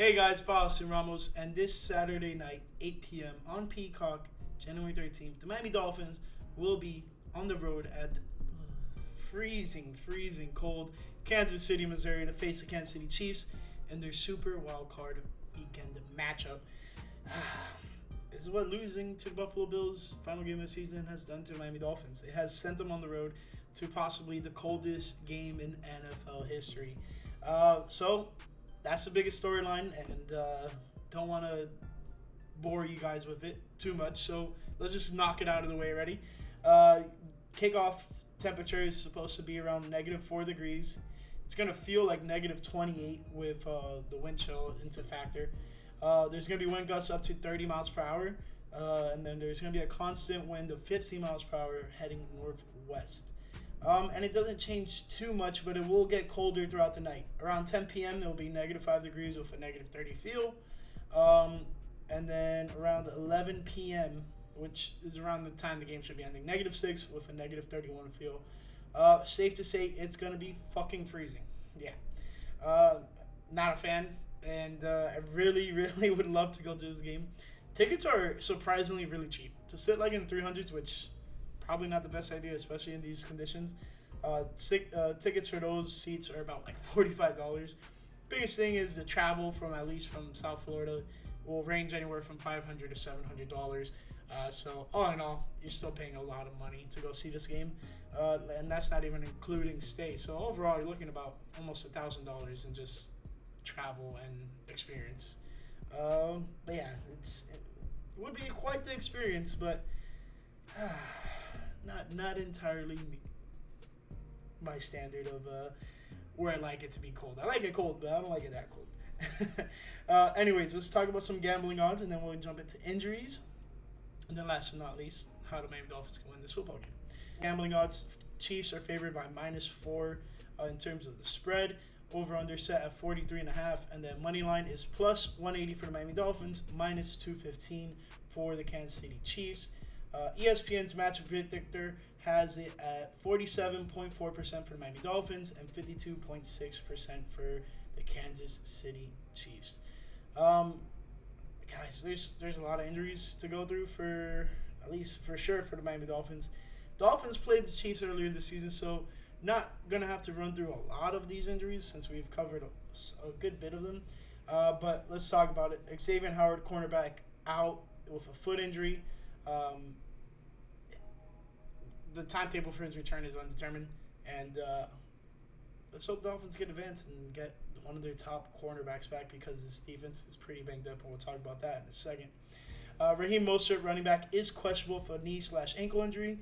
Hey guys, Boston Ramos, and this Saturday night, 8 p.m. on Peacock, January 13th, the Miami Dolphins will be on the road at freezing cold Kansas City, Missouri to face the Kansas City Chiefs in their Super Wildcard weekend matchup. This is what losing to the Buffalo Bills final game of the season has done to the Miami Dolphins. It has sent them on the road to possibly the coldest game in NFL history. So that's the biggest storyline, and don't want to bore you guys with it too much. So let's just knock it out of the way already. Kickoff temperature is supposed to be around -4 degrees. It's going to feel like -28 with the wind chill into factor. There's going to be wind gusts up to 30 miles per hour, and then there's going to be a constant wind of 15 miles per hour heading northwest. And it doesn't change too much, but it will get colder throughout the night. Around 10 p.m., it will be -5 degrees with a -30 feel. And then around 11 p.m., which is around the time the game should be ending, -6 with a -31 feel. Safe to say it's going to be fucking freezing. Yeah. Not a fan, and I really would love to go to this game. Tickets are surprisingly really cheap. To sit like in 300s, which probably not the best idea, especially in these conditions. Tickets for those seats are about like $45. Biggest thing is the travel from at least from South Florida will range anywhere from $500 to $700. So all in all, you're still paying a lot of money to go see this game, and that's not even including stay. So overall, you're looking about almost $1,000 in just travel and experience. But yeah, it would be quite the experience, but not entirely my standard of where I like it to be cold. I like it cold, but I don't like it that cold. Anyways, let's talk about some gambling odds, and then we'll jump into injuries. And then last but not least, how the Miami Dolphins can win this football game. Gambling odds, Chiefs are favored by -4 in terms of the spread. Over-under set at 43.5, and then money line is +180 for the Miami Dolphins, -215 for the Kansas City Chiefs. ESPN's matchup predictor has it at 47.4% for the Miami Dolphins and 52.6% for the Kansas City Chiefs. Guys, there's a lot of injuries to go through for, at least for sure, for the Miami Dolphins. Dolphins played the Chiefs earlier this season, so not going to have to run through a lot of these injuries since we've covered a good bit of them. But let's talk about it. Xavier Howard, cornerback, out with a foot injury. The timetable for his return is undetermined, and let's hope the Dolphins get advanced and get one of their top cornerbacks back, because this defense is pretty banged up, and we'll talk about that in a second. Raheem Mostert, running back, is questionable for a knee/ankle injury.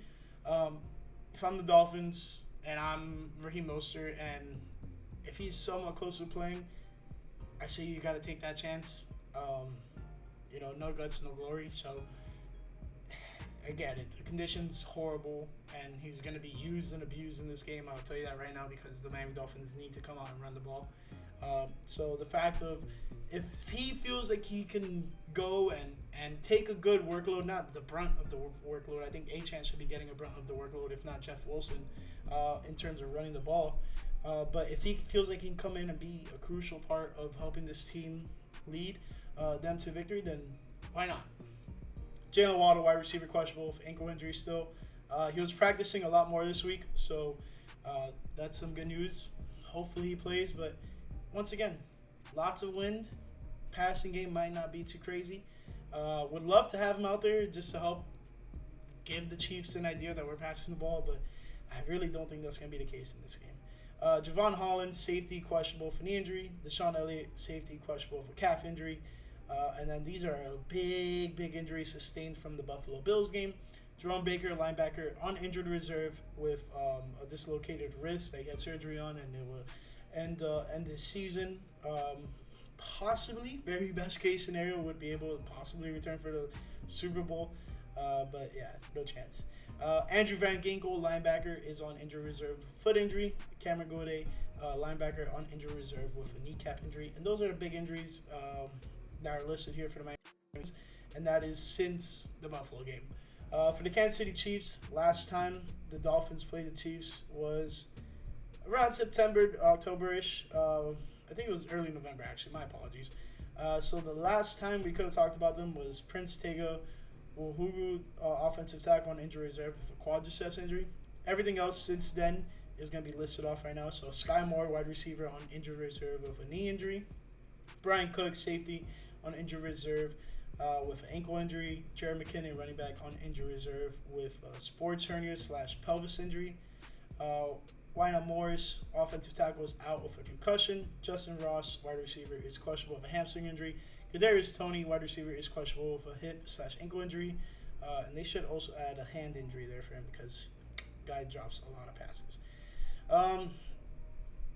If I'm the Dolphins and I'm Raheem Mostert, and if he's somewhat close to playing, I say you got to take that chance. No guts, no glory. So I get it. The condition's horrible, and he's going to be used and abused in this game. I'll tell you that right now, because the Miami Dolphins need to come out and run the ball. So the fact of, if he feels like he can go and take a good workload, not the brunt of the workload. I think A-Chan should be getting a brunt of the workload, if not Jeff Wilson, in terms of running the ball. But if he feels like he can come in and be a crucial part of helping this team lead them to victory, then why not? Jalen Waddle, wide receiver, questionable with ankle injury still. He was practicing a lot more this week, so that's some good news. Hopefully he plays, but once again, lots of wind. Passing game might not be too crazy. Would love to have him out there just to help give the Chiefs an idea that we're passing the ball, but I really don't think that's going to be the case in this game. Javon Holland, safety, questionable for knee injury. Deshaun Elliott, safety, questionable for calf injury. And then these are big injuries sustained from the Buffalo Bills game. Jerome Baker, linebacker, on injured reserve with a dislocated wrist that he had surgery on, and it will end his season. Possibly, very best case scenario, would be able to possibly return for the Super Bowl. But yeah, no chance. Andrew Van Ginkel, linebacker, is on injured reserve with foot injury. Cameron Goode, linebacker, on injured reserve with a kneecap injury. And those are the big injuries that are listed here for the Miami Dolphins, and that is since the Buffalo game. For the Kansas City Chiefs, last time the Dolphins played the Chiefs was around September, October-ish. I think it was early November, actually. My apologies. So the last time we could have talked about them was Prince Tega Uhugu, offensive tackle on injury reserve with a quadriceps injury. Everything else since then is going to be listed off right now. So Sky Moore, wide receiver on injury reserve with a knee injury. Brian Cook, safety on injury reserve with an ankle injury. Jared McKinnon, running back on injury reserve with a sports hernia / pelvis injury. Wynot Morris, offensive tackle, is out with a concussion. Justin Ross, wide receiver, is questionable with a hamstring injury. Kadarius Toney, wide receiver, is questionable with a hip / ankle injury. And they should also add a hand injury there for him because guy drops a lot of passes.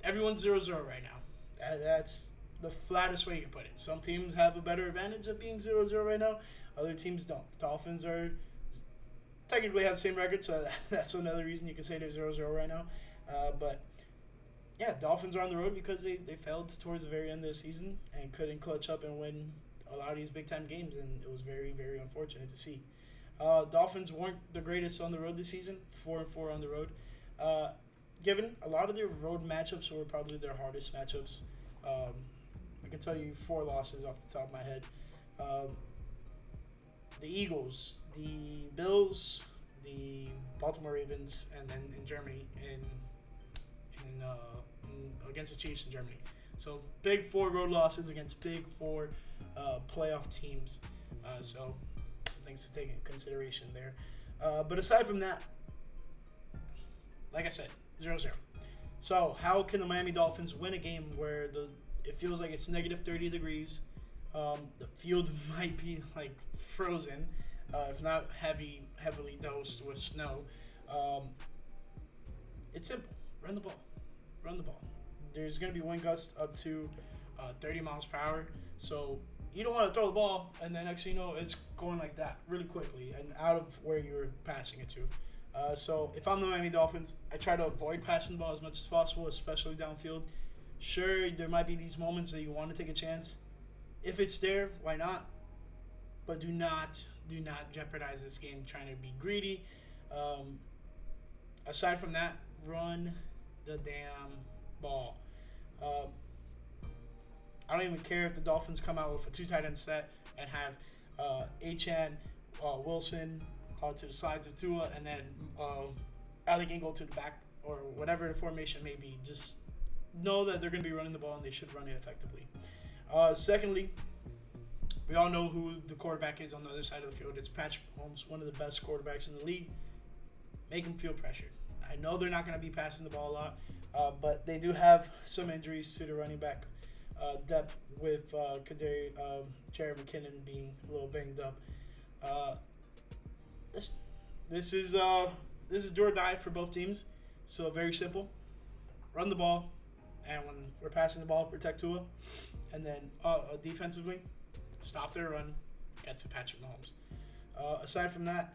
Everyone's 0-0 right now. That's the flattest way you can put it. Some teams have a better advantage of being 0-0 right now. Other teams don't. The Dolphins are technically have the same record, so that's another reason you can say they're 0-0 right now. But yeah, Dolphins are on the road because they failed towards the very end of the season and couldn't clutch up and win a lot of these big-time games, and it was very, very unfortunate to see. Dolphins weren't the greatest on the road this season, 4-4 on the road. Given a lot of their road matchups were probably their hardest matchups. I can tell you 4 losses off the top of my head. The Eagles, the Bills, the Baltimore Ravens, and then in Germany against the Chiefs in Germany. So big 4 road losses against big 4 playoff teams. So things to take into consideration there. But aside from that, like I said, 0-0. So how can the Miami Dolphins win a game where it feels like it's negative 30 degrees? The field might be like frozen, if not heavily dosed with snow. It's simple. Run the ball. There's going to be wind gusts up to 30 miles per hour. So you don't want to throw the ball and then next thing you know it's going like that really quickly and out of where you were passing it to. So if I'm the Miami Dolphins, I try to avoid passing the ball as much as possible, especially downfield. Sure, there might be these moments that you want to take a chance. If it's there, why not? But do not jeopardize this game trying to be greedy. Aside from that, run the damn ball. I don't even care if the Dolphins come out with a 2 tight end set and have Achane, Wilson to the sides of Tua, and then Alec Ingold to the back, or whatever the formation may be. Just know that they're going to be running the ball and they should run it effectively. Secondly, we all know who the quarterback is on the other side of the field. It's Patrick Mahomes, one of the best quarterbacks in the league. Make him feel pressured. I know they're not going to be passing the ball a lot, but they do have some injuries to the running back depth with Jared McKinnon being a little banged up. This is do or die for both teams. So very simple. Run the ball, and when we're passing the ball, protect Tua, and then defensively, stop their run, get to Patrick Mahomes. Aside from that,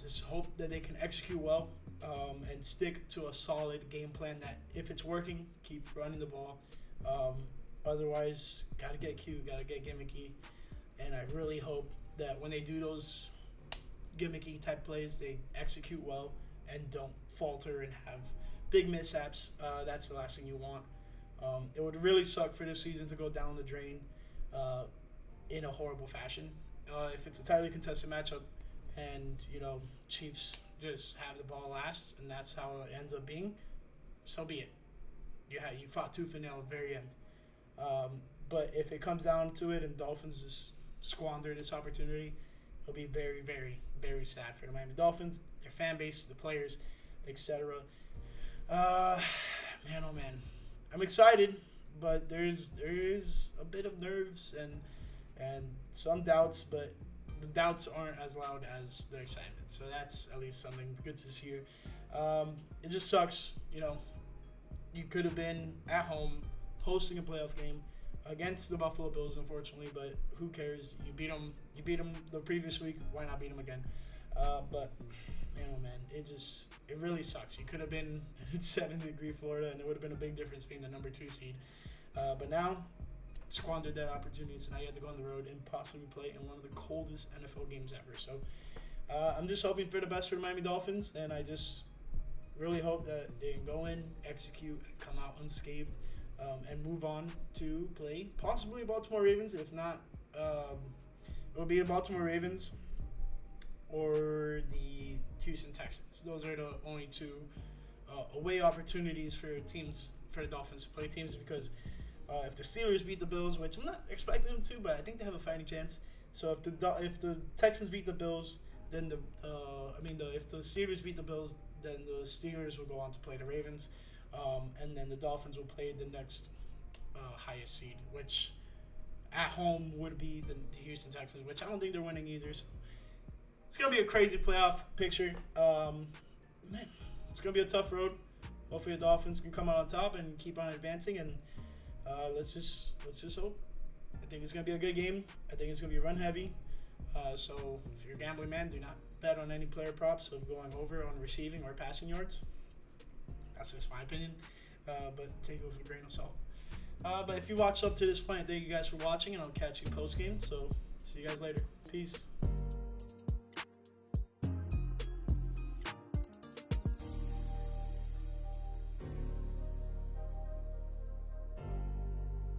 just hope that they can execute well and stick to a solid game plan that if it's working, keep running the ball. Otherwise, got to get cute, got to get gimmicky. And I really hope that when they do those gimmicky type plays, they execute well and don't falter and have big mishaps. That's the last thing you want. It would really suck for this season to go down the drain in a horrible fashion. If it's a tightly contested matchup and, Chiefs just have the ball last and that's how it ends up being, so be it. You fought tooth and nail at the very end. But if it comes down to it and Dolphins just squander this opportunity, it'll be very, very, very sad for the Miami Dolphins, their fan base, the players, etc. Man, oh man. I'm excited, but there's a bit of nerves and some doubts, but the doubts aren't as loud as the excitement. So that's at least something good to see here. It just sucks, you could have been at home hosting a playoff game against the Buffalo Bills, unfortunately, but who cares? You beat them the previous week. Why not beat them again? But man, oh man, it really sucks. You could have been in 70-degree Florida, and it would have been a big difference being the number 2 seed. But now, squandered that opportunity, so now you have to go on the road and possibly play in one of the coldest NFL games ever. So I'm just hoping for the best for the Miami Dolphins, and I just really hope that they can go in, execute, and come out unscathed. and move on to play possibly Baltimore Ravens. If not, it will be the Baltimore Ravens or the Houston Texans. Those are the only two away opportunities for teams, for the Dolphins to play teams, because if the Steelers beat the Bills, which I'm not expecting them to, but I think they have a fighting chance. So if the Texans beat the Bills, then if the Steelers beat the Bills, then the Steelers will go on to play the Ravens, and then the Dolphins will play the next highest seed, which at home would be the Houston Texans, which I don't think they're winning either. So it's gonna be a crazy playoff picture. Man, it's gonna be a tough road. Hopefully the Dolphins can come out on top and keep on advancing, and let's just hope. I think it's gonna be a good game. I think it's gonna be run heavy. So if you're a gambling man, do not bet on any player props of going over on receiving or passing yards. That's just my opinion, but take it with a grain of salt. But if you watched up to this point, thank you guys for watching, and I'll catch you post game. So see you guys later. Peace.